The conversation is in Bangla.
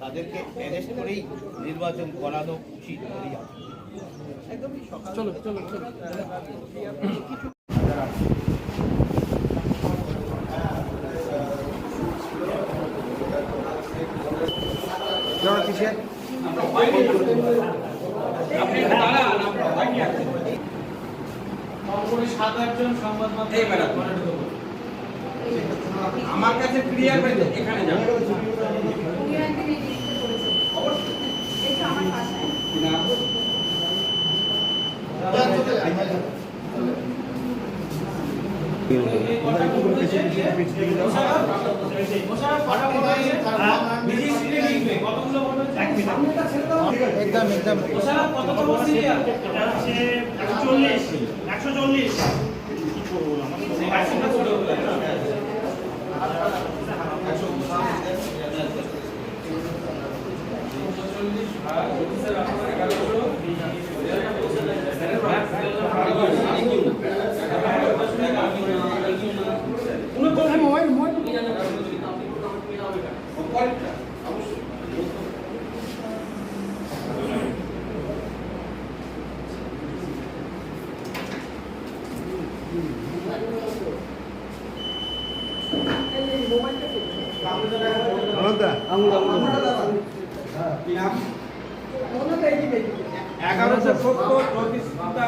তাদেরকে অ্যারেস্ট করেই নির্বাচন করানো উচিত বলেই একদমই চলো চলো চলো আমার কাছে ক্লিয়ার হয়ে যায় এখানে যাবে একদম একদম 1170 24 ঘন্টা